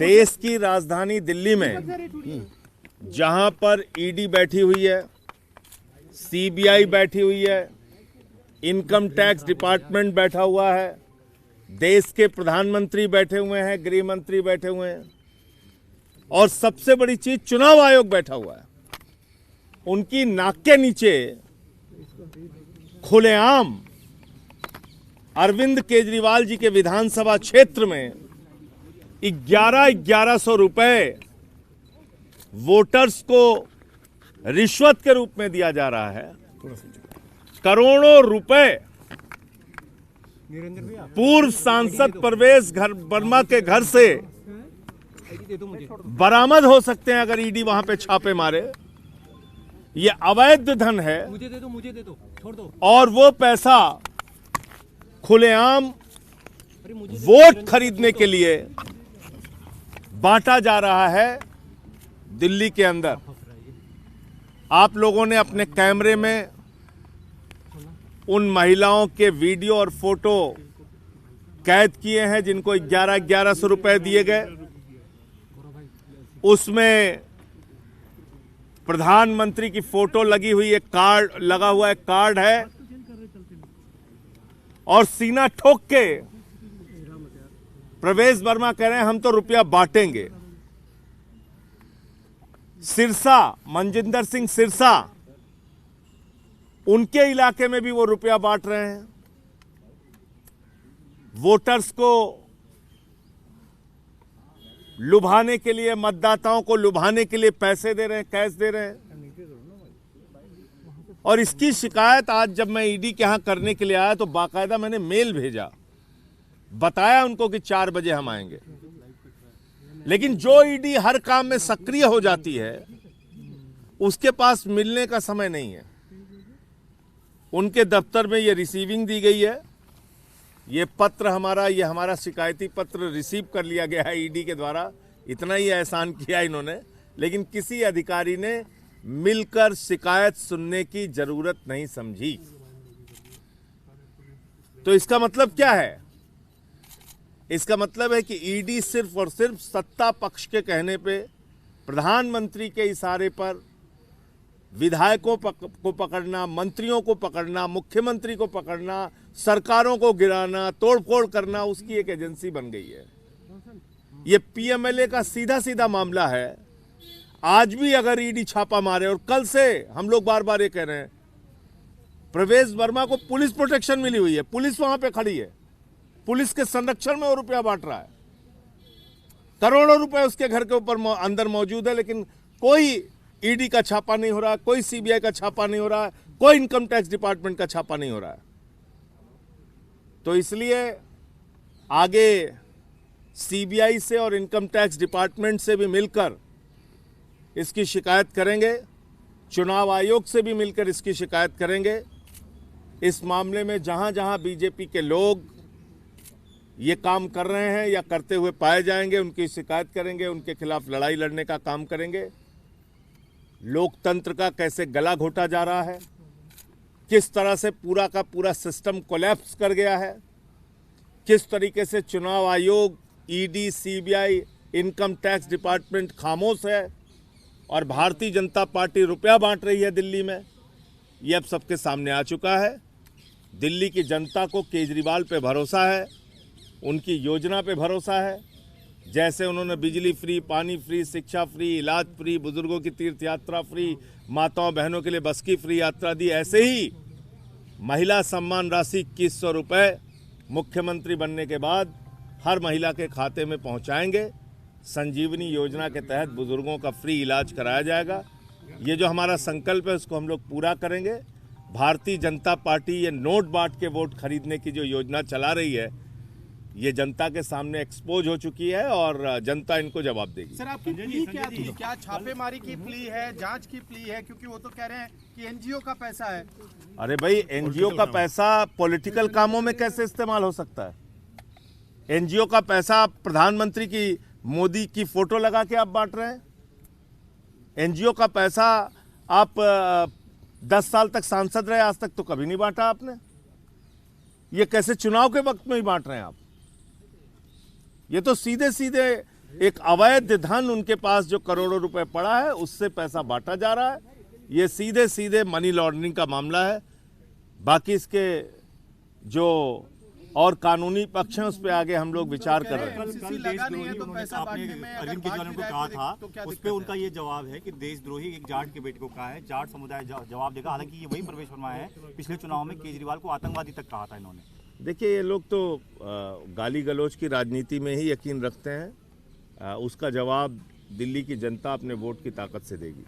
देश की राजधानी दिल्ली में जहां पर ईडी बैठी हुई है, सीबीआई बैठी हुई है, इनकम टैक्स डिपार्टमेंट बैठा हुआ है, देश के प्रधानमंत्री बैठे हुए हैं, गृह मंत्री बैठे हुए हैं और सबसे बड़ी चीज चुनाव आयोग बैठा हुआ है। उनकी नाक के नीचे खुलेआम अरविंद केजरीवाल जी के विधानसभा क्षेत्र में 1100 रुपए वोटर्स को रिश्वत के रूप में दिया जा रहा है। करोड़ों रुपए पूर्व सांसद परवेज वर्मा के घर से बरामद हो सकते हैं अगर ईडी वहां पे छापे मारे। ये अवैध धन है। मुझे दे दो, छोड़ दो। और वो पैसा खुलेआम वोट खरीदने के लिए बांटा जा रहा है दिल्ली के अंदर। आप लोगों ने अपने कैमरे में उन महिलाओं के वीडियो और फोटो कैद किए हैं जिनको 1100 रुपए दिए गए। उसमें प्रधानमंत्री की फोटो लगी हुई एक कार्ड लगा हुआ एक कार्ड है और सीना ठोक के प्रवेश वर्मा कह रहे हैं हम तो रुपया बांटेंगे। सिरसा, मनजिंदर सिंह सिरसा, उनके इलाके में भी वो रुपया बांट रहे हैं। वोटर्स को लुभाने के लिए, मतदाताओं को लुभाने के लिए पैसे दे रहे हैं, कैश दे रहे हैं। और इसकी शिकायत आज जब मैं ईडी के यहां करने के लिए आया तो बाकायदा मैंने मेल भेजा, बताया उनको कि 4 बजे हम आएंगे। लेकिन जो ईडी हर काम में सक्रिय हो जाती है उसके पास मिलने का समय नहीं है। उनके दफ्तर में ये रिसीविंग दी गई है। ये पत्र हमारा शिकायती पत्र रिसीव कर लिया गया है ईडी के द्वारा। इतना ही एहसान किया इन्होंने, लेकिन किसी अधिकारी ने मिलकर शिकायत सुनने की जरूरत नहीं समझी। तो इसका मतलब क्या है? इसका मतलब है कि ईडी सिर्फ और सिर्फ सत्ता पक्ष के कहने पे, प्रधानमंत्री के इशारे पर विधायकों को पकड़ना, मंत्रियों को पकड़ना, मुख्यमंत्री को पकड़ना, सरकारों को गिराना, तोड़फोड़ करना, उसकी एक एजेंसी बन गई है। ये पीएमएलए का सीधा सीधा मामला है। आज भी अगर ईडी छापा मारे, और कल से हम लोग बार बार ये कह रहे हैं, प्रवेश वर्मा को पुलिस प्रोटेक्शन मिली हुई है, पुलिस वहां पे खड़ी है, पुलिस के संरक्षण में वो रुपया बांट रहा है। करोड़ों रुपए उसके घर के ऊपर अंदर मौजूद है, लेकिन कोई ईडी का छापा नहीं हो रहा है, कोई सीबीआई का छापा नहीं हो रहा है, कोई इनकम टैक्स डिपार्टमेंट का छापा नहीं हो रहा है। तो इसलिए आगे सीबीआई से और इनकम टैक्स डिपार्टमेंट से भी मिलकर इसकी शिकायत करेंगे, चुनाव आयोग से भी मिलकर इसकी शिकायत करेंगे। इस मामले में जहां जहां बीजेपी के लोग ये काम कर रहे हैं या करते हुए पाए जाएंगे, उनकी शिकायत करेंगे, उनके खिलाफ लड़ाई लड़ने का काम करेंगे। लोकतंत्र का कैसे गला घोटा जा रहा है, किस तरह से पूरा का पूरा सिस्टम कोलैप्स कर गया है, किस तरीके से चुनाव आयोग, ED, CBI, income tax department खामोश है और भारतीय जनता पार्टी रुपया बांट रही है दिल्ली में, ये अब सबके सामने आ चुका है। दिल्ली की जनता को केजरीवाल पे भरोसा है, उनकी योजना पे भरोसा है। जैसे उन्होंने बिजली फ्री, पानी फ्री, शिक्षा फ्री, इलाज फ्री, बुजुर्गों की तीर्थ यात्रा फ्री, माताओं बहनों के लिए बस की फ्री यात्रा दी, ऐसे ही महिला सम्मान राशि 2100 रुपये मुख्यमंत्री बनने के बाद हर महिला के खाते में पहुंचाएंगे। संजीवनी योजना के तहत बुजुर्गों का फ्री इलाज कराया जाएगा। ये जो हमारा संकल्प है उसको हम लोग पूरा करेंगे। भारतीय जनता पार्टी ये नोट बांट के वोट खरीदने की जो योजना चला रही है, ये जनता के सामने एक्सपोज हो चुकी है और जनता इनको जवाब देगी। सर, आपकी प्ली क्या थी? क्या छापेमारी की प्ली है, जांच की प्ली है? क्योंकि वो तो कह रहे हैं कि एनजीओ का पैसा है। अरे भाई, एनजीओ का पैसा पॉलिटिकल कामों में कैसे इस्तेमाल हो सकता है? एनजीओ का पैसा प्रधानमंत्री की, मोदी की फोटो लगा के आप बांट रहे हैं। एनजीओ का पैसा आप 10 साल तक सांसद रहे, आज तक तो कभी नहीं बांटा आपने। ये कैसे चुनाव के वक्त में ही बांट रहे हैं आप? ये तो सीधे सीधे एक अवैध धन उनके पास जो करोड़ों रुपए पड़ा है उससे पैसा बांटा जा रहा है। ये सीधे सीधे मनी लॉन्ड्रिंग का मामला है। बाकी इसके जो और कानूनी पक्ष हैं उस पर आगे हम लोग विचार कर रहे हैं। एमसीसी लगा नहीं है तो पैसा बांटने में अरविंद अगर केजरीवाल बांट को भी कहा जाए था, तो क्या उस दिक्कत पे है? उनका ये जवाब है कि देशद्रोही एक जाट के बेटे को कहा है, जाट समुदाय जवाब देगा। हालांकि ये वही प्रवेश वर्मा है, पिछले चुनाव में केजरीवाल को आतंकवादी तक कहा था इन्होंने। देखिए, ये लोग तो गाली गलौज की राजनीति में ही यकीन रखते हैं। उसका जवाब दिल्ली की जनता अपने वोट की ताकत से देगी।